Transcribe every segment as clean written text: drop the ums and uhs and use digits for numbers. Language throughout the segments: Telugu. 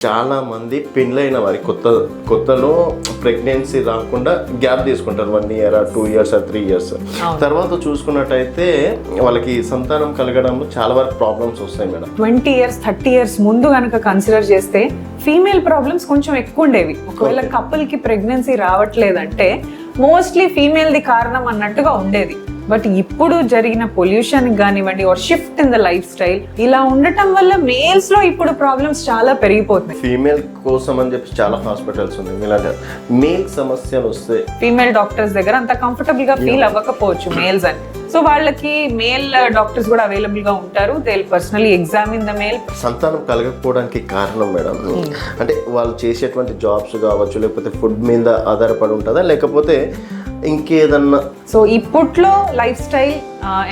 చాలా మంది పెళ్ళైన వారి కొత్తలో ప్రెగ్నెన్సీ రాకుండా గ్యాప్ తీసుకుంటారు 1 year 2 years 3 years. తర్వాత చూసుకున్నట్టయితే వాళ్ళకి సంతానం కలగడంలో చాలా వరకు ప్రాబ్లమ్స్ వస్తాయి మేడం. 20 years 30 years ముందు కనుక కన్సిడర్ చేస్తే ఫీమేల్ ప్రాబ్లమ్స్ కొంచెం ఎక్కువ ఉండేవి. ఒకవేళ కపుల్ కి ప్రెగ్నెన్సీ రావట్లేదంటే మోస్ట్లీ ఫీమేల్ ది కారణం అన్నట్టుగా ఉండేది. బట్ ఇప్పుడు జరిగిన పొల్యూషన్ కానివ్వండి or shift in the life style ఇలా ఉండటం వల్ల మేల్స్ లో ఇప్పుడు ప్రాబ్లమ్స్ చాలా పెరిగిపోతున్నాయి. ఫీమేల్ కోసం అని చెప్పి చాలా హాస్పిటల్స్ ఉన్నాయి. ఇలాంటి మేల్ సమస్యలు వస్తే ఫీమేల్ డాక్టర్స్ దగ్గర అంత కంఫర్టబుల్ గా ఫీల్ అవ్వకపోవచ్చు మేల్స్ అని. సో వాళ్ళకి మేల్ డాక్టర్స్ కూడా అవైలబుల్ గా ఉంటారు. They will personally examine the male. సంతానం కలగకపోవడానికి కారణం మేడం అంటే వాళ్ళు చేసేటువంటి జాబ్స్ కావచ్చు, లేకపోతే ఫుడ్ మీద ఆధారపడి ఉంటుందా, లేకపోతే ఇంకేదన్నా? సో ఇప్పట్లో లైఫ్ స్టైల్,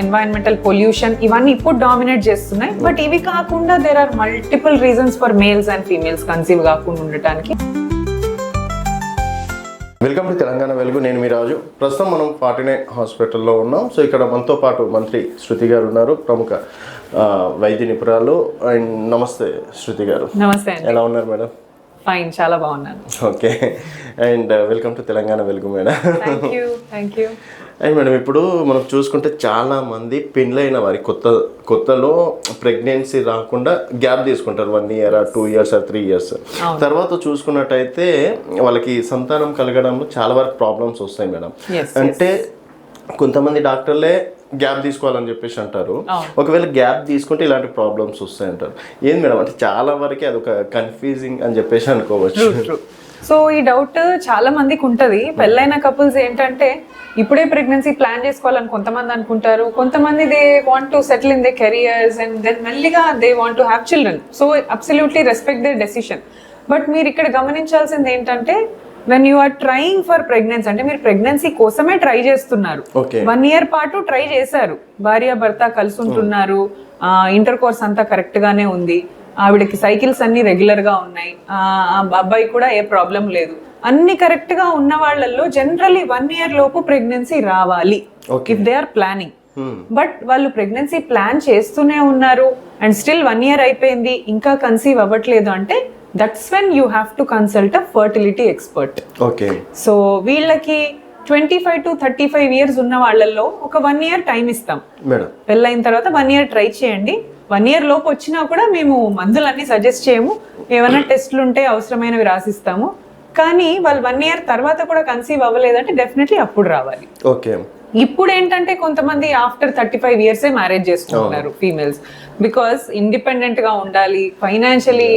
ఎన్వైరన్మెంటల్ పొల్యూషన్ ఇవన్నీ ఇప్పుడు డామినేట్ చేస్తున్నాయి. బట్ ఇవి కాకుండా there are multiple reasons for males and females conceive కాకుండా ఉండటానికి. వెల్కమ్ టు తెలంగాణ వెలుగు. నేను మీ రాజు. ప్రస్తుతం మనం 49 హాస్పిటల్లో ఉన్నాం. సో ఇక్కడ మనతో పాటు మంత్రి శృతి గారు ఉన్నారు, ప్రముఖ వైద్య నిపుణురాలు. అండ్ నమస్తే శృతి గారు. నమస్తే. ఎలా ఉన్నారు మేడం? ఫైన్, చాలా బాగున్నాను. Okay. And welcome to Telangana Velugu madam. Thank you. And madam, ఇప్పుడు మనం చూసుకుంటే చాలా మంది పెళ్ళైన వారి కొత్తలో ప్రెగ్నెన్సీ రాకుండా గ్యాప్ తీసుకుంటారు 1 year 2 years 3 years. తర్వాత చూసుకున్నట్టయితే వాళ్ళకి సంతానం కలగడంలో చాలా వరకు ప్రాబ్లమ్స్ వస్తాయి మేడం. అంటే కొంతమంది డాక్టర్లే గ్యాప్ తీసుకోవాలని చెప్పేసి అంటారు. ఒకవేళ గ్యాప్ తీసుకుంటే ఇలాంటి ప్రాబ్లమ్స్ వస్తాయి అంటారు. ఏంది మేడం అంటే చాలా వరకు అది ఒక కన్ఫ్యూజింగ్ అని చెప్పేసి అనుకోవచ్చు. సో ఈ డౌట్ చాలా మందికి ఉంటుంది. పెళ్ళైన కపుల్స్ ఏంటంటే ఇప్పుడే ప్రెగ్నెన్సీ ప్లాన్ చేసుకోవాలని కొంతమంది అనుకుంటారు. కొంతమంది they want to settle in their careers and then మెల్లిగా they want to have children. So absolutely respect their decision. But మీరు ఇక్కడ గమనించాల్సింది ఏంటంటే when you are trying for pregnancy అంటే మీరు ప్రెగ్నెన్సీ కోసమే ట్రై చేస్తున్నారు. 1 year పాటు ట్రై చేశారు, భార్య భర్త కలిసి ఉంటున్నారు, ఇంటర్ కోర్స్ అంతా కరెక్ట్ గానే ఉంది, ఆవిడకి సైకిల్స్ అన్ని రెగ్యులర్ గా ఉన్నాయి, అబ్బాయి కూడా ఏ ప్రాబ్లం లేదు, అన్ని కరెక్ట్ గా ఉన్న వాళ్ళల్లో జనరలీ 1 year లోపు ప్రెగ్నెన్సీ రావాలి if they are planning. But వాళ్ళు ప్రెగ్నెన్సీ ప్లాన్ చేస్తూనే ఉన్నారు అండ్ స్టిల్ 1 year అయిపోయింది ఇంకా కన్సీవ్ అవ్వట్లేదు అంటే that's when you have to consult a fertility expert. Okay. So వీళ్ళకి 25 to 35 years ఉన్న వాళ్ళల్లో ఒక 1 year టైం ఇస్తాం. పెళ్ళైన తర్వాత 1 year ట్రై చేయండి. 1 year లోపు వచ్చినా కూడా మేము మందులన్నీ సజెస్ట్ చేయము, ఏమైనా టెస్ట్లు ఉంటే అవసరమైనవి రాసిస్తాము. కానీ వాళ్ళు 1 year తర్వాత కూడా కన్సీవ్ అవ్వలేదంటే డెఫినెట్లీ అప్పుడు రావాలి. ఓకే. ఇప్పుడు ఏంటంటే కొంతమంది ఆఫ్టర్ 35 years మ్యారేజ్ చేసుకుంటున్నారు ఫీమేల్స్. బికాస్ ఇండిపెండెంట్ గా ఉండాలి, ఫైనాన్షియలీ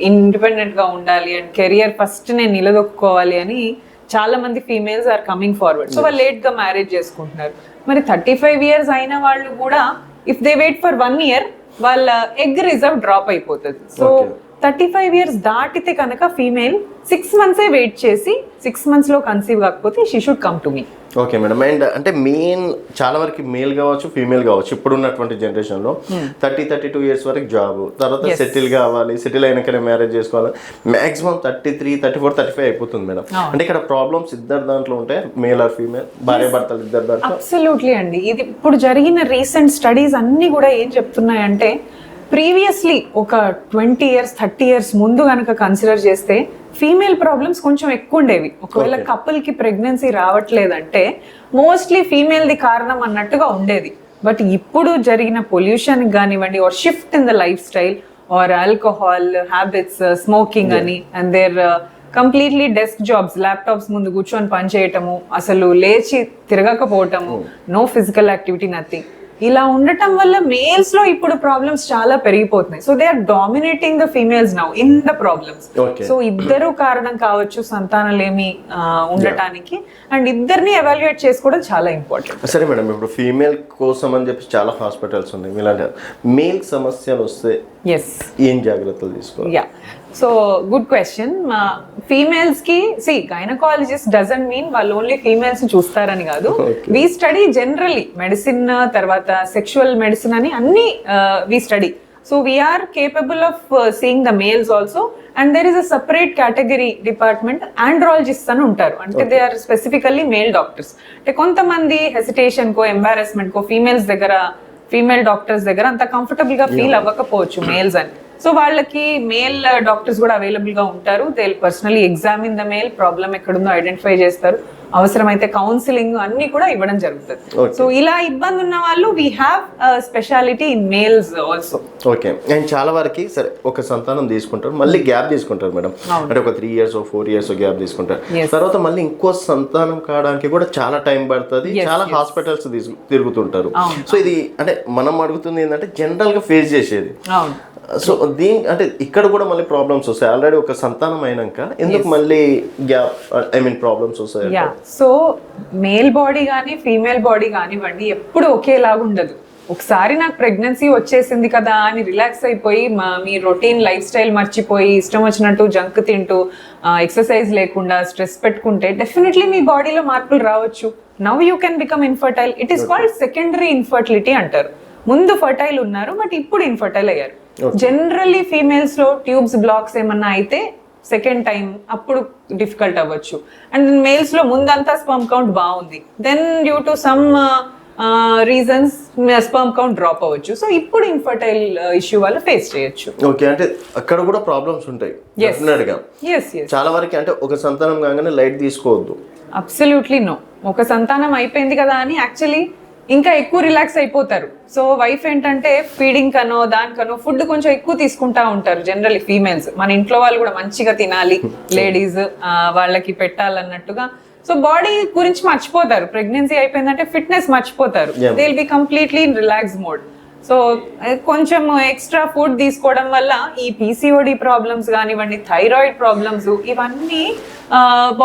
ఇండిపెండెంట్ గా ఉండాలి అండ్ కెరియర్ ఫస్ట్ నేను నిలదొక్కుకోవాలి అని చాలా మంది females are coming forward. So వాళ్ళు లేట్ గా మ్యారేజ్ చేసుకుంటున్నారు. మరి 35 years అయిన వాళ్ళు కూడా if they wait for 1 year వాళ్ళ ఎగ్ రిజర్వ్ డ్రాప్ అయిపోతుంది. సో 35 years దాటితే కనుక ఫీమేల్ 6 months వెయిట్ చేసి 6 months లో కన్సీవ్ కాకపోతే she should come to me. Okay madam. And అంటే మెయిన్ చాలా వరకు మేల్ కావచ్చు ఫీమేల్ కావచ్చు ఇప్పుడు ఉన్నటువంటి జనరేషన్లో 30-32 years వరకు జాబ్, తర్వాత సెటిల్ కావాలి, సెటిల్ అయినాకనే మ్యారేజ్ చేసుకోవాలి, మాక్సిమం 33, 34, 35 అయిపోతుంది మేడం. అంటే ఇక్కడ ప్రాబ్లమ్స్ ఇద్దరు దాంట్లో ఉంటాయి, మేల్ ఆర్ ఫీమేల్, భార్య భర్తలు ఇద్దరు దాంట్లో. అబ్సల్యూట్లీ అండి. ఇది ఇప్పుడు జరిగిన రీసెంట్ స్టడీస్ అన్ని కూడా ఏం చెప్తున్నాయంటే ప్రీవియస్లీ ఒక 20 years 30 years ముందు కనుక కన్సిడర్ చేస్తే ఫీమేల్ ప్రాబ్లమ్స్ కొంచెం ఎక్కువ ఉండేవి. ఒకవేళ కపుల్ కి ప్రెగ్నెన్సీ రావట్లేదంటే మోస్ట్లీ ఫీమేల్ ది కారణం అన్నట్టుగా ఉండేది. బట్ ఇప్పుడు జరిగిన పొల్యూషన్ కానివ్వండి or shift in the life style or alcohol habits, smoking అని and there completely desk jobs, laptops ముందు కూర్చొని పని చేయటము, అసలు లేచి తిరగకపోవటము, నో ఫిజికల్ యాక్టివిటీ, నథింగ్, ఇలా ఉండటం వల్ల మేల్స్ లో ఇప్పుడు ప్రాబ్లమ్స్ చాలా పెరిగిపోతున్నాయి. So they are dominating the females now in the problems. So ఇద్దరు కారణం కావచ్చు సంతానలేమి ఉండటానికి అండ్ ఇద్దరిని ఎవాల్యుయేట్ చేసుకోవడం చాలా ఇంపార్టెంట్. సరే మేడం, ఇప్పుడు ఫీమేల్ కోసం అని చెప్పి చాలా హాస్పిటల్స్ ఉన్నాయి. ఇలాంటి మేల్ సమస్యలు వస్తే ఏం జాగ్రత్తలు తీసుకోవాలి? So good question. ఫీమేల్స్ కి గైనకాలజిస్ట్ డజంట్ మీన్ వాళ్ళు ఓన్లీ ఫీమేల్స్ చూస్తారని కాదు. వి స్టడీ జనరల్లీ మెడిసిన్, తర్వాత సెక్షువల్ మెడిసిన్ అని అన్ని we study. So we are capable of seeing the males also and there is a separate category department, andrologist అని ఉంటారు. అంటే they are specifically male doctors. అంటే కొంతమంది హెసిటేషన్ కో ఎంబారెస్మెంట్ కో ఫీమేల్ డాక్టర్స్ దగ్గర అంత కంఫర్టబుల్ గా ఫీల్ అవ్వకపోవచ్చు మేల్స్ అని. సో వాళ్ళకి మేల్ డాక్టర్స్ కూడా అవైలబుల్ గా ఉంటారు. They personally examine the male, problem ఎక్కడుందో ఐడెంటిఫై చేస్తారు, అవసరమైతే కౌన్సిలింగ్ అన్ని కూడా ఇవ్వడం జరుగుతుంది. సో ఇలా ఇబ్బంది ఉన్న వాళ్ళు we have speciality in males also. Okay. And చాలా వరకు సరే ఒక సంతానం తీసుకుంటారు, మళ్ళీ గ్యాప్ తీసుకుంటారు మేడం, అంటే ఒక 3 years 4 years గ్యాప్ తీసుకుంటారు. తర్వాత మళ్ళీ ఇంకో సంతానం కావడానికి కూడా చాలా టైం పడుతుంది, చాలా హాస్పిటల్స్ తిరుగుతుంటారు. సో ఇది అంటే మనం అడుగుతుంది ఏంటంటే జనరల్ గా ఫేస్ చేసేది. సో దీని అంటే ఇక్కడ కూడా మళ్ళీ ప్రాబ్లమ్స్ వస్తాయి. ఆల్రెడీ ఒక సంతానం అయినాక ఎందుకు మళ్ళీ గ్యాప్ ప్రాబ్లమ్స్ వస్తాయి? సో మేల్ బాడీ కానీ ఫీమేల్ బాడీ కానివ్వండి ఎప్పుడు ఒకేలాగా ఉండదు. ఒకసారి నాకు ప్రెగ్నెన్సీ వచ్చేసింది కదా అని రిలాక్స్ అయిపోయి మీ రొటీన్ లైఫ్ స్టైల్ మర్చిపోయి ఇష్టం వచ్చినట్టు జంక్ తింటూ ఎక్సర్సైజ్ లేకుండా స్ట్రెస్ పెట్టుకుంటే డెఫినెట్లీ మీ బాడీలో మార్పులు రావచ్చు. Now you can become infertile. It is called secondary infertility అంటారు. ముందు ఫర్టైల్ ఉన్నారు బట్ ఇప్పుడు ఇన్ఫర్టైల్ అయ్యారు. జనరల్లీ ఫీమేల్స్ లో ట్యూబ్స్ బ్లాక్స్ ఏమన్నా అయితే సెకండ్ టైం అప్పుడు డిఫికల్ట్ అవ్వచ్చు. అండ్ మేల్స్ లో ముందంతా స్పర్మ్ కౌంట్ బాగుంది, then due to some reasons sperm count drop అవ్వచ్చు. సో ఇప్పుడు ఇన్ఫర్టైల్ ఇష్యూ వాళ్ళు ఫేస్ చేయొచ్చు. ఓకే. అంటే అక్కడ కూడా ప్రాబ్లమ్స్ ఉంటాయి డెఫినెట్గా. చాలా వరకు అంటే ఒక సంతానం కాగానే లైట్ తీసుకోవద్దు. Absolutely no. ఒక సంతానం అయిపోయింది కదా అని యాక్చువల్లీ ఇంకా ఎక్కువ రిలాక్స్ అయిపోతారు. సో వైఫ్ ఏంటంటే ఫీడింగ్ కనో దానికనో ఫుడ్ కొంచెం ఎక్కువ తీసుకుంటా ఉంటారు జనరల్లీ ఫీమేల్స్. మన ఇంట్లో వాళ్ళు కూడా మంచిగా తినాలి, లేడీస్ వాళ్ళకి పెట్టాలన్నట్టుగా. సో బాడీ గురించి మర్చిపోతారు. ప్రెగ్నెన్సీ అయిపోయిందంటే ఫిట్నెస్ మర్చిపోతారు. They will be completely in relax mode. So కొంచెం ఎక్స్ట్రా ఫుడ్ తీసుకోవడం వల్ల ఈ పీసీఓడి ప్రాబ్లమ్స్ కానివ్వండి, థైరాయిడ్ ప్రాబ్లమ్స్ ఇవన్నీ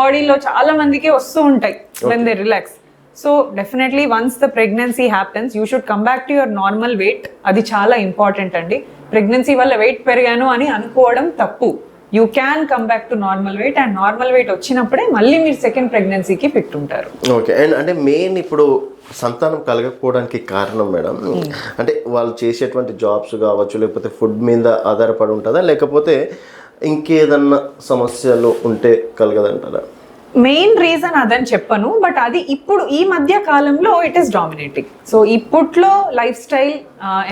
బాడీలో చాలా మందికి వస్తూ ఉంటాయి when they relax. So definitely once the pregnancy happens you should come back to your normal weight. అది చాలా ఇంపార్టెంట్ అండి. ప్రెగ్నెన్సీ వల్ల వెయిట్ పెరిగాను అని అనుకోవడం తప్పు. You can come back to normal weight, and normal weight వచ్చినప్పుడే మళ్ళీ మీరు సెకండ్ ప్రెగ్నెన్సీకి ఫిట్ ఉంటారు. ఓకే. అండ్ అంటే మెయిన్ ఇప్పుడు సంతానం కలగకపోవడానికి కారణం మేడం అంటే వాళ్ళు చేసేటువంటి జాబ్స్ కావచ్చు, లేకపోతే ఫుడ్ మీద ఆధారపడి ఉంటుందా, లేకపోతే ఇంకేదన్నా సమస్యలు ఉంటే కలగదంటారా? మెయిన్ రీజన్ అదని చెప్పను, బట్ అది ఇప్పుడు ఈ మధ్య కాలంలో ఇట్ ఈస్ డామినేటింగ్. సో ఇప్పట్లో లైఫ్ స్టైల్,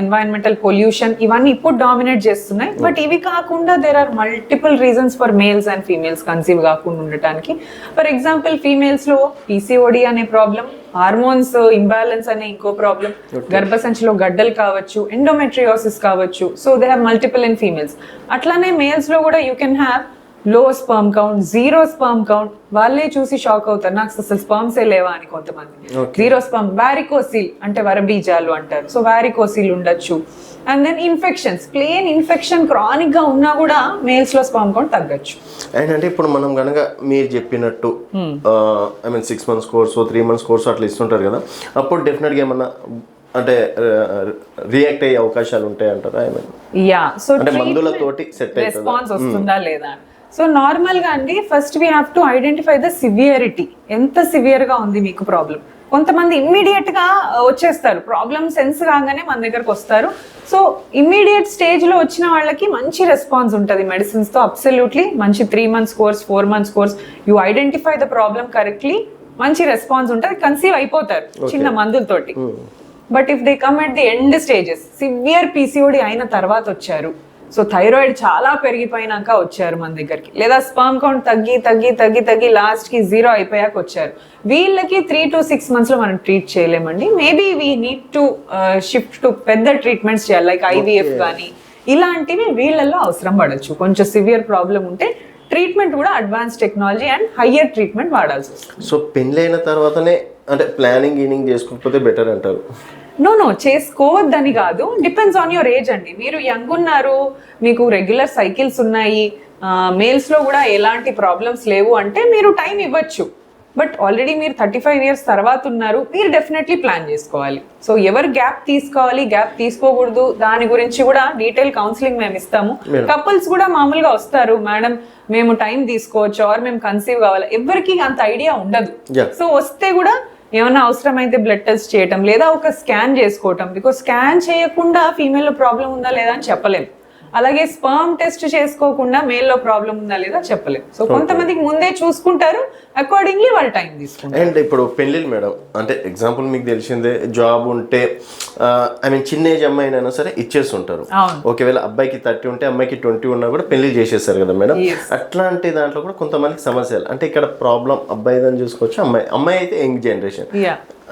ఎన్వైరన్మెంటల్ పొల్యూషన్ ఇవన్నీ ఇప్పుడు డామినేట్ చేస్తున్నాయి. బట్ ఇవి కాకుండా there are multiple reasons for males and females conceive కాకుండా ఉండటానికి. ఫర్ ఎగ్జాంపుల్ ఫీమేల్స్ లో పీసీఓడి అనే ప్రాబ్లం, హార్మోన్స్ ఇంబ్యాలెన్స్ అనే ఇంకో ప్రాబ్లం, గర్భసంచిలో గడ్డలు కావచ్చు, ఎండోమెట్రియోసిస్ కావచ్చు. So they have multiple in females. అట్లానే మేల్స్ లో కూడా you can have low sperm count, zero sperm count. వాళ్ళే చూసి షాక్ అవుతారు, నాకు అసలు స్పర్మ్సే లేవా అని కొంతమంది. జీరో స్పర్మ్, వారికోసిల్ అంటే వరబీజాలు అంటారు. సో వారికోసిల్ ఉండొచ్చు. And then infections, plain infection chronic గా ఉన్నా కూడా మేల్స్ లో స్పర్మ్ కౌంట్ తగ్గచ్చు. అండ్ అంటే ఇప్పుడు మనం కనుక మీరు చెప్పినట్టు 6 months కోర్స్ 3 months కోర్స్ అట్లా ఇస్తుంటారు కదా, అప్పుడు డెఫినెట్గా ఏమన్నా అంటే రియాక్ట్ అయ్యే అవకాశాలు ఉంటాయి అంటారా? యా. సో అంటే మందులతోటి సెట్ రెస్పాన్స్ వస్తుందా లేదా? సో నార్మల్ గా అండి first we have to identify the severity. ఎంత సివియర్ గా ఉంది మీకు ప్రాబ్లం. కొంతమంది ఇమ్మీడియట్ గా వచ్చేస్తారు, ప్రాబ్లమ్ సెన్స్ కాగానే మన దగ్గరకు వస్తారు. సో ఇమ్మీడియట్ స్టేజ్ లో వచ్చిన వాళ్ళకి మంచి రెస్పాన్స్ ఉంటుంది మెడిసిన్స్ తో. అబ్సల్యూట్లీ మంచి 3 months course 4 months course, you identify the problem correctly, మంచి రెస్పాన్స్ ఉంటుంది, కన్సీవ్ అయిపోతారు చిన్న మందులతోటి. But if they come at the end stages, severe PCOD అయిన తర్వాత వచ్చారు, సో థైరాయిడ్ చాలా పెరిగిపోయినాక వచ్చారు మన దగ్గరికి, లేదా స్పర్మ్ కౌంట్ తగ్గి తగ్గి తగ్గి తగ్గి లాస్ట్ కి 0 అయిపోయాక వచ్చారు, వీళ్ళకి 3 to 6 months లో మనం ట్రీట్ చేయలేమండి. Maybe we need to shift to పెద్ద ట్రీట్మెంట్స్ చేయాలి, లైక్ IVF కానీ ఇలాంటివి వీళ్ళల్లో అవసరం పడవచ్చు. కొంచెం సివియర్ ప్రాబ్లం ఉంటే ట్రీట్మెంట్ కూడా advance technology and higher treatment వాడాల్సి వస్తుంది. సో పెళ్ళైన తర్వాతనే అంటే ప్లానింగ్ చేసుకోకపోతే బెటర్ అంటారు? నో చేసుకోవద్దని కాదు, డిపెండ్స్ ఆన్ యువర్ ఏజ్ అండి. మీరు యంగ్ ఉన్నారు, మీకు రెగ్యులర్ సైకిల్స్ ఉన్నాయి, మేల్స్ లో కూడా ఎలాంటి ప్రాబ్లమ్స్ లేవు అంటే మీరు టైం ఇవ్వచ్చు. బట్ ఆల్రెడీ మీరు 35 years తర్వాత ఉన్నారు, మీరు డెఫినెట్లీ ప్లాన్ చేసుకోవాలి. సో ఎవరు గ్యాప్ తీసుకోవాలి, గ్యాప్ తీసుకోకూడదు, దాని గురించి కూడా డీటెయిల్ కౌన్సిలింగ్ మేము ఇస్తాము. కపుల్స్ కూడా మామూలుగా వస్తారు, మేడం మేము టైం తీసుకోవచ్చు ఆర్ మేము కన్సీవ్ కావాలి, ఎవరికి అంత ఐడియా ఉండదు. సో వస్తే కూడా ఏమైనా అవసరమైతే బ్లడ్ టెస్ట్ చేయటం లేదా ఒక స్కాన్ చేసుకోవటం, బికాస్ స్కాన్ చేయకుండా ఫీమేల్ లో ప్రాబ్లం ఉందా లేదా అని చెప్పలేము. అలాగే స్పర్మ్ టెస్ట్ చేసుకోకుండా మేల్లో ప్రాబ్లం ఉందా లేదా చెప్పలేము. సో కొంతమందికి ముందే చూసుకుంటారు, అకార్డింగ్లీ వాళ్ళు టైం తీసుకుంటారు. అండ్ ఇప్పుడు పెళ్ళిళ్ళు మేడం అంటే ఎగ్జాంపుల్ మీకు తెలిసిందే, జాబ్ ఉంటే ఐ మీన్ చిన్న ఏజ్ అమ్మాయినైనా సరే ఇచ్చేస్తుంటారు. ఒకవేళ అబ్బాయికి 30 ఉంటే అమ్మాయికి 20 ఉన్నా కూడా పెళ్లి చేసేస్తారు కదా మేడం. అట్లాంటి దాంట్లో కూడా కొంతమందికి సమస్యలు అంటే ఇక్కడ ప్రాబ్లం అబ్బాయిదని చూసుకోవచ్చు, అమ్మాయి అయితే యంగ్ జనరేషన్,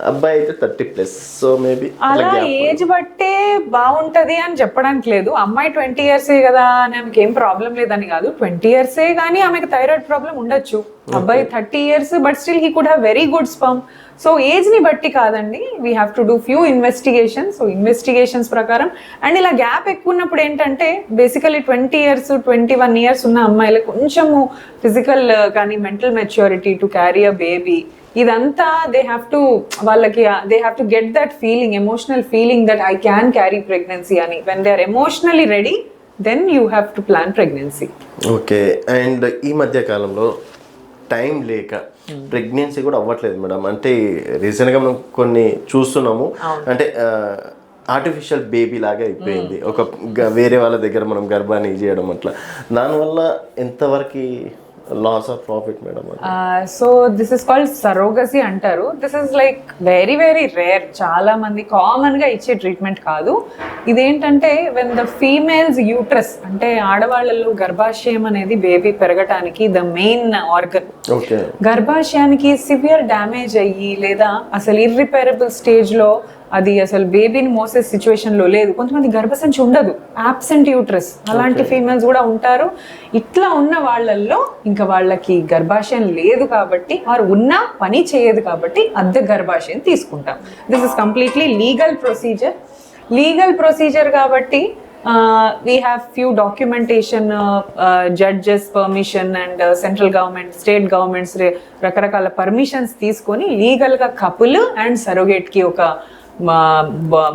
అబ్బాయి అయితే 30+. సో మేబీ అలా ఏజ్ బట్టే బాగుంటది అని చెప్పడానికి లేదు. అమ్మాయి 20 years కదా అని ఆమెకి ఏం ప్రాబ్లం లేదని కాదు, 20 years కానీ ఆమెకి థైరాయిడ్ ప్రాబ్లం ఉండొచ్చు. అబ్బాయి 30 years but still he could have very good sperm. So age ని బట్టి కాదండి, we have to do few investigations. So investigations ప్రకారం అండ్ ఇలా గ్యాప్ ఎక్కువ ఉన్నప్పుడు ఏంటంటే బేసికలీ 20 years 21 years ఉన్న అమ్మాయిలు కొంచెము ఫిజికల్ కానీ mental maturity to carry a baby ఇదంతా they have to get that feeling, emotional feeling that I can carry pregnancy అని. When they are emotionally ready then you have to plan pregnancy. Okay. And ఈ మధ్య కాలంలో టైం లేక ప్రెగ్నెన్సీ కూడా అవ్వట్లేదు మేడం. అంటే రీసెంట్గా మనం కొన్ని చూస్తున్నాము, అంటే ఆర్టిఫిషియల్ బేబీ లాగా అయిపోయింది, ఒక వేరే వాళ్ళ దగ్గర మనం గర్భాన్ని చేయడం అట్లా. దానివల్ల ఎంతవరకు loss of profit madam? So this is called surrogacy అంటారు. This is like very very rare, చాలా మంది కామన్ గా ఇచ్చే ట్రీట్మెంట్ కాదు. ఇదేంటంటే వెన్ ద ఫీమేల్స్ యూట్రస్ అంటే ఆడవాళ్ళలో గర్భాశయం అనేది బేబీ పెరగటానికి ద మెయిన్ ఆర్గన్. గర్భాశయానికి సివియర్ డ్యామేజ్ అయ్యి లేదా అసలు ఇర్రిపేరబుల్ స్టేజ్ లో అది అసలు బేబీని మోసే సిచ్యువేషన్ లో లేదు, కొంతమంది గర్భసంచి ఉండదు, ఆబ్సెంట్ యూట్రస్, అలాంటి ఫీమేల్స్ కూడా ఉంటారు. ఇట్లా ఉన్న వాళ్ళల్లో ఇంకా వాళ్ళకి గర్భాశయం లేదు కాబట్టి వారు ఉన్నా పని చేయదు కాబట్టి అద్దె గర్భాశయం తీసుకుంటాం. This is completely legal procedure కాబట్టి we have few documentation, judges permission and central government, state governments రకరకాల పర్మిషన్స్ తీసుకొని లీగల్ గా కపుల్ అండ్ సరోగేట్ కి ఒక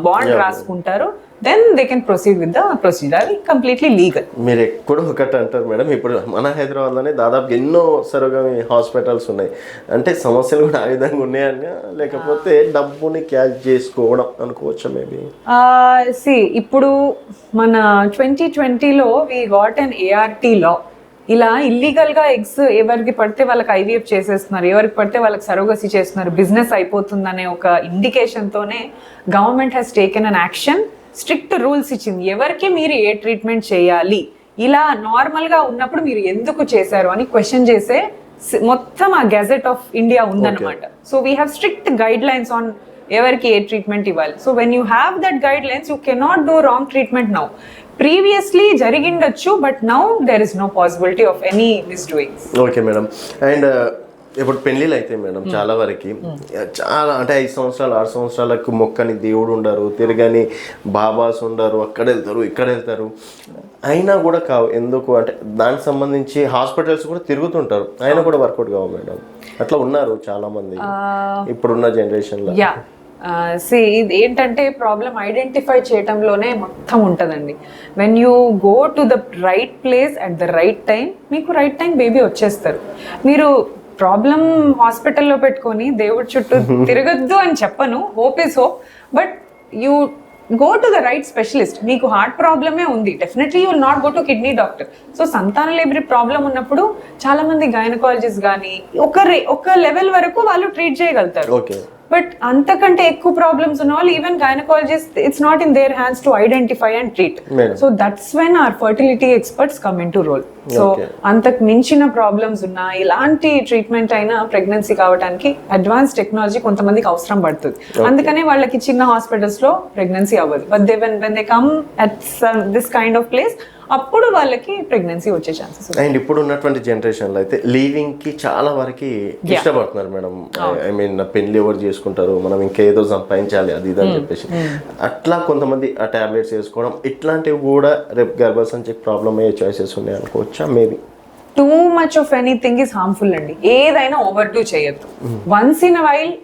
బాండ్ రాసుకుంటారు. Then they can proceed with the procedure. అది కంప్లీట్లీ లీగల్. మీరు ఎక్కడ ఒకటి అంటారు మేడం, ఇప్పుడు మన హైదరాబాద్లోనే దాదాపు ఎన్నో సరోగమి హాస్పిటల్స్ ఉన్నాయి. అంటే సమస్యలు కూడా ఆ విధంగా ఉన్నాయని, లేకపోతే డబ్బుని క్యాష్ చేసుకోవడం అనుకోవచ్చా మేబీ? ఇప్పుడు మన 2020లో వి గాట్ అన్ ART లా. ఇలా ఇల్లీగల్ గా ఎగ్స్ ఎవరికి పడితే వాళ్ళకి IVF చేసేస్తున్నారు, ఎవరికి పడితే వాళ్ళకి సరోగసీ చేస్తున్నారు, బిజినెస్ అయిపోతుందనే ఒక ఇండికేషన్ తోనే government has taken an action. Strict rules ఇచ్చింది, ఎవరికి మీరు ఏ ట్రీట్మెంట్ చేయాలి, ఇలా నార్మల్ గా ఉన్నప్పుడు మీరు ఎందుకు చేశారు అని క్వశ్చన్ చేసే మొత్తం ఆ గెజెట్ ఆఫ్ ఇండియా ఉందన్నమాట. So we have strict guidelines on ఎవరికి ఏ ట్రీట్మెంట్ ఇవ్వాలి. So when you have that guidelines you cannot do wrong treatment now. Previously జరిగిండొచ్చు but now there is no possibility of any misdoings. Okay madam. And ఇప్పుడు పెళ్ళిళ్ళు అయితే మేడం చాలా వరకు చాలా అంటే 5 సంవత్సరాలు 6 సంవత్సరాలకు మొక్కని దేవుడు ఉండరు, తిరగని బాబాస్ ఉండరు, అక్కడ వెళ్తారు ఇక్కడ వెళ్తారు, అయినా కూడా కావు. ఎందుకు అంటే దానికి సంబంధించి హాస్పిటల్స్ కూడా తిరుగుతుంటారు, అయినా కూడా వర్కౌట్ కావు మేడం. అట్లా ఉన్నారు చాలా మంది ఇప్పుడున్న జనరేషన్లో. ఇది ఏంటంటే ప్రాబ్లం ఐడెంటిఫై చేయటంలోనే మొత్తం ఉంటుందండి. When you go to the right place at the right time, మీకు రైట్ టైం బేబీ వచ్చేస్తారు. మీరు ప్రాబ్లం హాస్పిటల్లో పెట్టుకొని దేవుడి చుట్టూ తిరగద్దు అని చెప్పను, hope is hope, but you go to the right specialist. మీకు హార్ట్ ప్రాబ్లమే ఉంది, definitely you will not go to kidney doctor. So సంతానలేబరి ప్రాబ్లం ఉన్నప్పుడు చాలా మంది గైనకాలజిస్ట్ కానీ ఒక లెవెల్ వరకు వాళ్ళు ట్రీట్ చేయగలుగుతారు. బట్ అంతకంటే ఎక్కువ ప్రాబ్లమ్స్ ఉన్న వాళ్ళు even gynaecologist it's not in their hands to identify and treat. So that's when our fertility experts come into role. So అంతకు మించిన ప్రాబ్లమ్స్ ఉన్నా ఇలాంటి ట్రీట్మెంట్ అయినా ప్రెగ్నెన్సీ కావడానికి అడ్వాన్స్ టెక్నాలజీ కొంతమందికి అవసరం పడుతుంది. అందుకనే వాళ్ళకి చిన్న హాస్పిటల్స్ లో ప్రెగ్నెన్సీ అవ్వదు. But when they come at this kind of place అప్పుడు వాళ్ళకి ప్రెగ్నెన్సీ వచ్చే ఛాన్సెస్. అండ్ ఇప్పుడు ఉన్నటువంటి జనరేషన్లో అయితే లీవింగ్ కి చాలా వరకు ఇష్టపడుతున్నారు మేడం. ఐ మీన్ పెళ్లి ఎవరు చేసుకుంటారు, మనం ఇంకేదో సంపాదించాలి అది ఇది అని చెప్పేసి అట్లా కొంతమంది ఆ టాబ్లెట్స్ వేసుకోవడం, ఇట్లాంటివి కూడా రేపు గర్భసంచి ప్రాబ్లమ్ అయ్యే చాయిసెస్ ఉన్నాయి అనుకోవచ్చా maybe? Too much of anything is harmful అండి. ఏదైనా ఓవర్ డూ చేయొద్దు. వన్స్ ఇన్ అ వైల్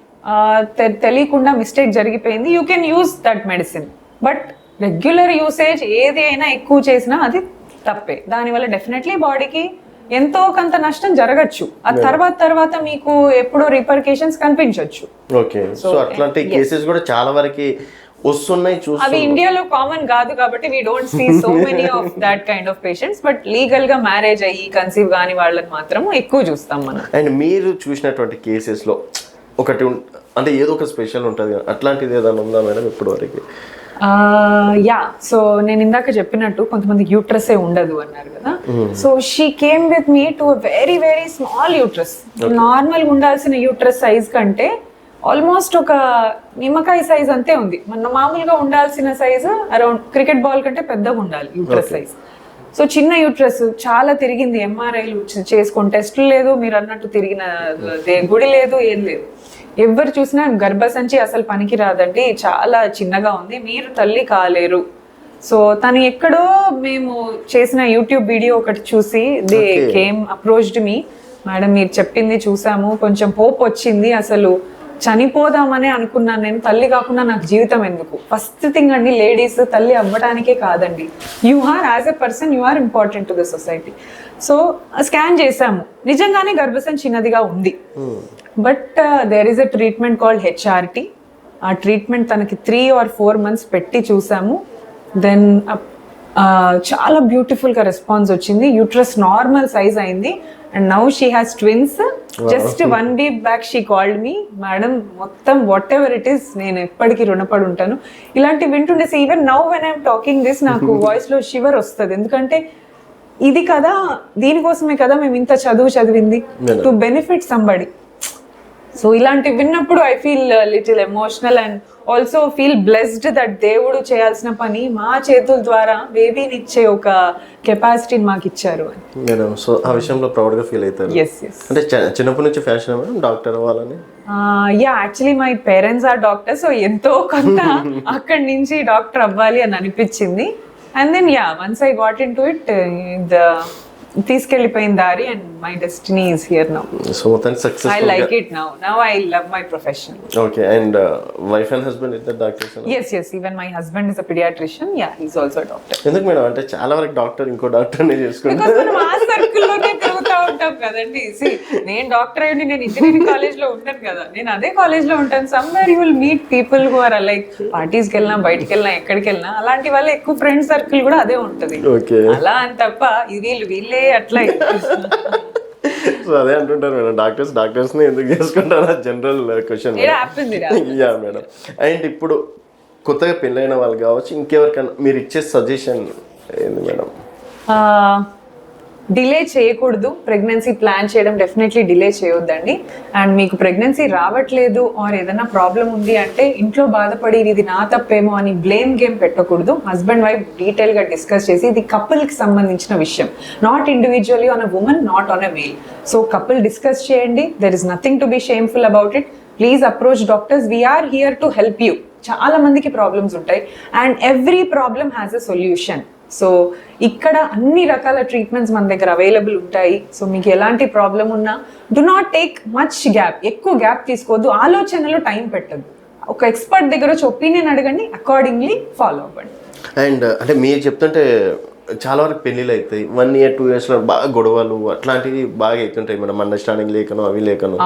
తెలియకుండా మిస్టేక్ జరిగిపోయింది, you can use that medicine. But regular usage ఏది అయినా ఎక్కువ చేసినా అది తప్పే. దానివల్ల డెఫినెట్లీ బాడీకి ఎంతో కొంత నష్టం జరగచ్చు. ఆ తర్వాత మీకు ఎప్పుడో రిపర్కేషన్స్ కనిపించవచ్చు. ఓకే. సో అట్లాంటి కేసెస్ కూడా చాలా వరకు వస్తున్నాయి అవి చూస్తున్నాం. ఇండియాలో కామన్ కాదు కాబట్టి we don't see so many of that kind of patients, but legal గా మ్యారేజ్ అయ్యి కన్సీవ్ కాని వాళ్ళని మాత్రం ఎక్కువ చూస్తాం మనం. అండ్ మీరు చూసినటువంటి కేసెస్లో ఒకటి అంటే ఏదో ఒక స్పెషల్ ఉంటుంది కదా, అట్లాంటిది ఏదైనా ఉందా మేడం ఇప్పటి వరకు? యా, సో నేను ఇందాక చెప్పినట్టు కొంతమంది యూట్రస్ ఉండదు అన్నారు కదా. So she came with me to very very small uterus. Normal ఉండాల్సిన యూట్రస్ సైజ్ కంటే ఆల్మోస్ట్ ఒక నిమ్మకాయ సైజ్ అంతే ఉంది. మన మామూలుగా ఉండాల్సిన సైజు అరౌండ్ క్రికెట్ బాల్ కంటే పెద్దగా ఉండాలి యూట్రస్ సైజ్. సో చిన్న యూట్రస్ చాలా తిరిగింది, ఎంఆర్ఐలు చేసుకొని టెస్టులు లేదు, మీరు అన్నట్టు తిరిగిన గుడి లేదు, ఏం లేదు. ఎవరు చూసినా గర్భసంచి అసలు పనికి రాదండి, చాలా చిన్నగా ఉంది, మీరు తల్లి కాలేరు. సో తను ఎక్కడో మేము చేసిన యూట్యూబ్ వీడియో ఒకటి చూసి they came approached me, madam మీరు చెప్పింది చూసాము, కొంచెం హోప్ వచ్చింది, అసలు చనిపోదామనే అనుకున్నాను నేను, తల్లి కాకుండా నాకు జీవితం ఎందుకు. ఫస్ట్ థింగ్ అండి, లేడీస్ తల్లి అవ్వడానికే కాదండి, you are as a person you are important to the society. So scan చేసాము, నిజంగానే గర్భసంచి చిన్నదిగా ఉంది. But there is a treatment called HRT. ఆ ట్రీట్మెంట్ తనకి 3 or 4 months పెట్టి చూసాము. దెన్ చాలా బ్యూటిఫుల్గా రెస్పాన్స్ వచ్చింది, యూట్రస్ నార్మల్ సైజ్ అయింది. And now she has twins. Just 1 week back she called me, madam మొత్తం వాట్ ఎవర్ ఇట్ ఈస్ నేను ఎప్పటికీ రుణపడి ఉంటాను. ఇలాంటివి వింటుండేసి even now when I'm talking this నాకు వాయిస్లో షివర్ వస్తుంది. ఎందుకంటే ఇది కదా, దీనికోసమే కదా మేము ఇంత చదివింది, టు బెనిఫిట్ సంబడి. సో ఇలాంటివి విన్నప్పుడు I feel little emotional and also feel blessed that దేవుడు చేయాల్సిన పని మా చేతుల ద్వారా బేబీని ఇచ్చే ఒక కెపాసిటీని మాకు ఇచ్చారు అని. మేడం సో ఆ విషయంలో ప్రౌడ్గా ఫీల్ అవుతారు? Yes yes. అంటే చిన్నప్పటి నుంచి ఫ్యాషన్ మేడం డాక్టర్ అవ్వాలని? Yeah, actually my parents are doctor, so ఎంతో కొంత అక్కడి నుంచి డాక్టర్ అవ్వాలి అని అనిపించింది. And then yeah, once I got into it, తీసుకెళ్ళిపోయిన దారి and my destiny is here now. So మొత్తానికి success. I like it now. Now I love my profession. Okay. And wife and husband ఇద్దరు doctors? yes yes, even my husband is a pediatrician. Yeah, he's also a doctor. ఎందుకు మేడం అంటే చాలా వరకు డాక్టర్ ఇంకో డాక్టర్నే చేసుకుంటారు? Because మనం ఆ సర్కిల్ లోనే తిరుగుతూ ఉంటాం కదండి. See, నేను డాక్టర్ అయ్యి నేను ఇంజనీరింగ్ కాలేజ్ లో ఉంటాను కదా, నేను అదే కాలేజ్ లో ఉంటాను. Somewhere you will meet people who are like పార్టీస్కి వెళ్ళినా బయటికి వెళ్ళినా ఎక్కడికి వెళ్ళినా అలాంటి వాళ్ళ ఎక్కువ ఫ్రెండ్ సర్కిల్ కూడా అదే ఉంటుంది. ఓకే. అలా అని తప్ప వీళ్ళే అట్లా. సో అదే అంటుంటారు మేడం, డాక్టర్స్ని ఎందుకు చేసుకుంటారా general question. Yeah madam. And ఇప్పుడు కొత్తగా పెళ్ళైన వాళ్ళు కావచ్చు, ఇంకెవరికైనా మీరు ఇచ్చే సజెషన్ ఏంది మేడం? డిలే చేయకూడదు. ప్రెగ్నెన్సీ ప్లాన్ చేయడం డెఫినెట్లీ డిలే చేయొద్దండి. అండ్ మీకు ప్రెగ్నెన్సీ రావట్లేదు ఆర్ ఏదైనా ప్రాబ్లం ఉంది అంటే ఇంట్లో బాధపడి ఇది నా తప్పేమో అని బ్లేమ్ గేమ్ పెట్టకూడదు. హస్బెండ్ వైఫ్ డీటెయిల్గా డిస్కస్ చేసి ఇది కపుల్కి సంబంధించిన విషయం, not individually on a women, not on a male. So couple discuss చేయండి. There is nothing to be shameful about it. Please approach doctors. We're here to help you. చాలా మందికి ప్రాబ్లమ్స్ ఉంటాయి and every problem has a solution. So ఇక్కడ అన్ని రకాల ట్రీట్మెంట్స్ మన దగ్గర అవైలబుల్ ఉంటాయి. సో మీకు ఎలాంటి ప్రాబ్లం ఉన్నా do not take much gap, ఎక్కువ గ్యాప్ తీసుకోవద్దు, ఆలోచనలో టైం పెట్టద్దు. ఒక ఎక్స్పర్ట్ దగ్గర వచ్చి ఒపీనియన్ అడగండి, అకార్డింగ్లీ ఫాలో అవ్వండి. అండ్ అంటే మీరు చెప్తుంటే చాలా వరకు పెళ్ళిళ్ళు అవుతాయి 1 year 2 yearsలో బాగా గొడవలు అట్లాంటివి బాగా అవుతుంటాయి మనం, అండర్స్టాండింగ్ లేకను అవి లేకను.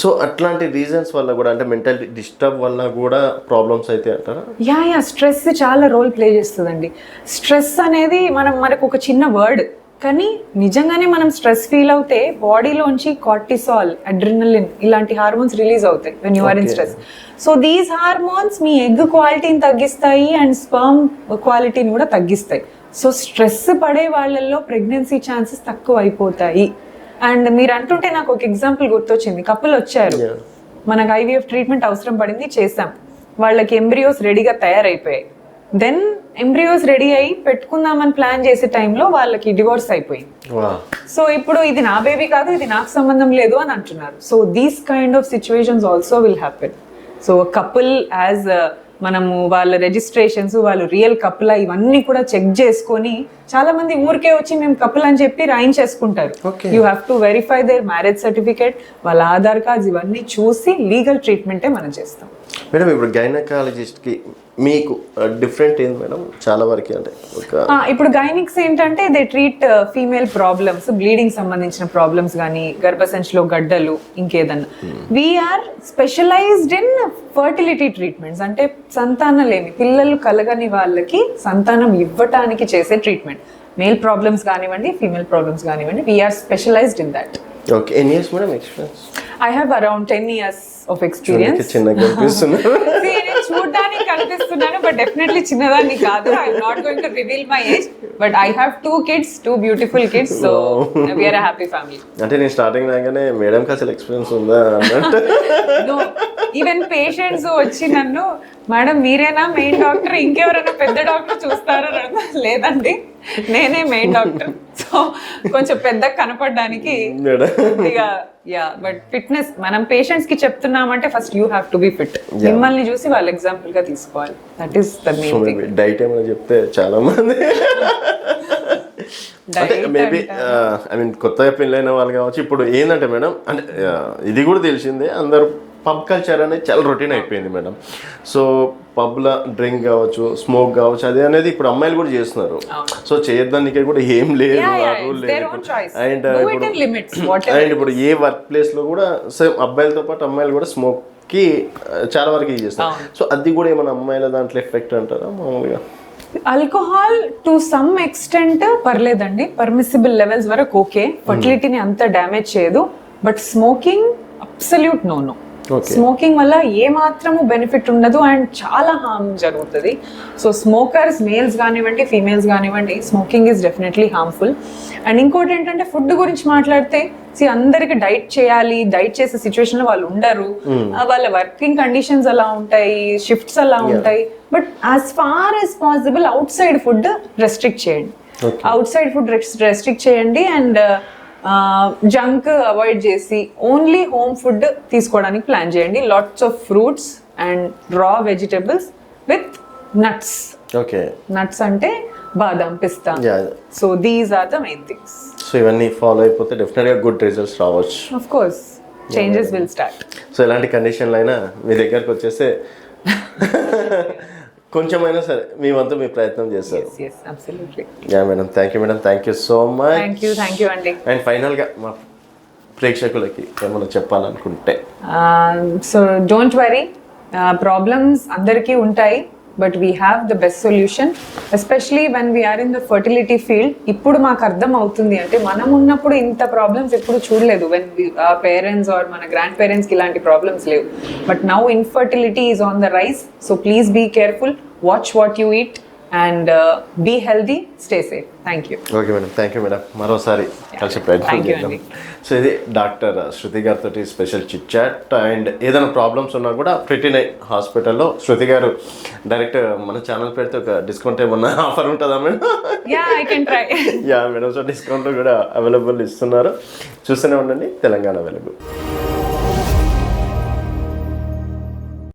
సో అట్లాంటి రీజన్స్ వల్ల కూడా అంటే మెంటల్ డిస్టర్బ్ వల్ల కూడా ప్రాబ్లమ్స్ అయితే అంటారా? యా, స్ట్రెస్ చాలా రోల్ ప్లే చేస్తుందండి. స్ట్రెస్ అనేది మనకు ఒక చిన్న వర్డ్, కానీ నిజంగానే మనం స్ట్రెస్ ఫీల్ అవుతే బాడీలోంచి కార్టిసాల్, అడ్రినలిన్ ఇలాంటి హార్మోన్స్ రిలీజ్ అవుతాయి when you are in stress. So these hormones మీ ఎగ్ క్వాలిటీని తగ్గిస్తాయి అండ్ స్పర్మ్ క్వాలిటీని కూడా తగ్గిస్తాయి. సో స్ట్రెస్ పడే వాళ్ళల్లో ప్రెగ్నెన్సీ ఛాన్సెస్ తక్కువ అయిపోతాయి. అండ్ మీరు అంటుంటే నాకు ఒక ఎగ్జాంపుల్ గుర్తొచ్చింది. కపుల్ వచ్చారు, మనకు ఐవీఎఫ్ ట్రీట్మెంట్ అవసరం పడింది, చేసాం. వాళ్ళకి ఎంబ్రియోస్ రెడీగా తయారైపోయాయి. దెన్ ఎంబ్రియోస్ రెడీ అయ్యి పెట్టుకుందామని ప్లాన్ చేసే టైంలో వాళ్ళకి డివోర్స్ అయిపోయింది. సో ఇప్పుడు ఇది నా బేబీ కాదు, ఇది నాకు సంబంధం లేదు అని అంటున్నారు. So these kind of situations also will happen. So couple as మనము వాళ్ళ రిజిస్ట్రేషన్స్, వాళ్ళు రియల్ కపుల్ ఇవన్నీ కూడా చెక్ చేసుకొని, చాలా మంది ఊరికే వచ్చి మేము కపుల్ అని చెప్పి రాయించేసుకుంటారు. You have to verify their marriage certificate, వాళ్ళ ఆధార్ కార్డ్స్ ఇవన్నీ చూసి లీగల్ ట్రీట్మెంటే మనం చేస్తాం. మేడం ఇప్పుడు గైనకాలజిస్ట్కి మీకు డిఫరెంట్ ఏంది మేడం చాలా వరకు అంటే ఒక ఇప్పుడు గైనిక్స్ ఏంటంటే they treat female problems, bleeding సంబంధించిన ప్రాబ్లమ్స్ కానీ గర్భసంచిలో గడ్డలు ఇంకేదన్నా. We're specialised in fertility treatments, అంటే సంతానలేమి పిల్లలు కలగని వాళ్ళకి సంతానం ఇవ్వటానికి చేసే ట్రీట్మెంట్. మేల్ ప్రాబ్లమ్స్ కానివ్వండి, ఫీమేల్ ప్రాబ్లమ్స్ కానివ్వండి, we're specialised in that. Okay, ఎన్ని years madam experience? I have around 10 years of experience. చిన్నగా కనిపిస్తున్నారు. See, నేను చూడడానికి కనిపిస్తున్నాను, but definitely చిన్నదాన్ని కాదు. I'm not going to reveal my age, but I have 2 kids, 2 beautiful kids, so we are a happy family. అంటే నేను స్టార్టింగ్ రాగానే మేడంకి అసలు ఎక్స్పీరియన్స్ ఉందా అన్నట్టు. No, even patients వచ్చి నన్ను మేడం మీరేనా మెయిన్ డాక్టర్, ఇంకెవరైనా పెద్ద డాక్టర్ చూస్తారా? లేదండి, నేనే మెయిన్ డాక్టర్. సో కొంచెం పెద్ద కనపడడానికి ఇక యా, బట్ ఫిట్నెస్ మనం పేషెంట్స్ కి చెప్తున్నామంటే first you have to be fit. మిమ్మల్ని చూసి వాళ్ళు ఎగ్జాంపుల్ గా తీసుకోవాలి. That is the main thing. Diet ఏమైనా చెప్తే చాలా మంది అంటే మేబీ ఐ మీన్ కొత్తగా పెళ్ళైన వాళ్ళు కావచ్చు. ఇప్పుడు ఏంటంటే మేడం అంటే ఇది కూడా తెలిసిందే, అందరూ పబ్ కల్చర్ అనేది చాలా రొటీన్ అయిపోయింది మేడం. సో పబ్లో డ్రింక్ కావచ్చు, స్మోక్ కావచ్చు, అది అనేది ఇప్పుడు అమ్మాయిలు కూడా చేస్తున్నారు. సో చేయొద్దానికి కూడా ఏం లేదు, రూల్ లేదు. అండ్ ఇప్పుడు ఏ వర్క్ ప్లేస్లో కూడా సేమ్ అబ్బాయిలతో పాటు అమ్మాయిలు కూడా స్మోక్కి చాలా వరకు యూజ్ చేస్తారు. సో అది కూడా ఏమైనా అమ్మాయిల దాంట్లో ఎఫెక్ట్ అంటారా మామూలుగా? ఆల్కహాల్ టు సమ్ ఎక్స్టెంట్ పర్లేదండి, పర్మిసిబుల్ లెవెల్స్ వరకు ఓకే, ఫర్టిలిటీని అంత డ్యామేజ్ చేయదు. But smoking absolute no. Smoking వల్ల ఏ మాత్రము బెనిఫిట్ ఉండదు అండ్ చాలా హార్మ్ జరుగుతుంది. సో స్మోకర్స్ మేల్స్ కానివ్వండి, ఫీమేల్స్ కానివ్వండి, smoking is definitely harmful. And ఇంకోటి ఏంటంటే ఫుడ్ గురించి మాట్లాడితే అందరికి డైట్ చేయాలి, డైట్ చేసే సిచ్యువేషన్ లో వాళ్ళు ఉండరు, వాళ్ళ వర్కింగ్ కండిషన్స్ అలా ఉంటాయి, షిఫ్ట్స్ అలా ఉంటాయి. But as far as possible outside food restrict చేయండి, అవుట్ సైడ్ ఫుడ్ రెస్ట్రిక్ట్ చేయండి. అండ్ జంక్ అవాయిడ్ చేసి ఓన్లీ హోమ్ ఫుడ్ తీసుకోవడానికి ప్లాన్ చేయండి. Lots of fruits and raw vegetables with nuts. Okay, nuts అంటే బాదం, పిస్తా. So these are the main things. So ఇవన్నీ ఫాలో అయిపోతే డెఫినెట్గా గుడ్ రిజల్ట్స్ రావచ్చు. Of course changes will start. So ఎలాంటి కండిషన్లో అయినా మీ దగ్గరకు వచ్చేస్తే కొంచెమైనా సరే మీ వంతు మీ ప్రయత్నం చేస్తారు. Yeah madam, thank you madam, thank you so much. Thank you అండి. అండ్ ఫైనల్గా మా ప్రేక్షకులకి ఏమైనా చెప్పాలనుకుంటే? సో డోంట్ వరీ, ప్రాబ్లమ్స్ అందరికీ ఉంటాయి, but we have the best solution. Especially when we're in the fertility field. ఇప్పుడు మాకు అర్థం అవుతుంది, అంటే మనం ఉన్నప్పుడు ఇంత ప్రాబ్లమ్స్ ఎప్పుడు చూడలేదు. వెన్ పేరెంట్స్ ఆర్ మన గ్రాండ్ పేరెంట్స్కి ఇలాంటి ప్రాబ్లమ్స్ లేవు. But now infertility is on the rise. So please be careful, watch what you eat and be healthy, stay safe. Thank you. Okay madam, thank you madam. మరోసారి కలిసి ప్రయత్నం చేద్దాం. సో ఇది డాక్టర్ శృతి గారితో స్పెషల్ చిట్ చాట్. అండ్ ఏదైనా ప్రాబ్లమ్స్ ఉన్నా కూడా ప్రిటినై హాస్పిటల్లో శృతి గారు డైరెక్ట్ మన ఛానల్ పెడితే ఒక డిస్కౌంట్ ఏమన్నా ఆఫర్ ఉంటుందా madam? Yeah madam, so discount కూడా అవైలబుల్ ఇస్తున్నారు. చూస్తూనే ఉండండి తెలంగాణ వెలుగు.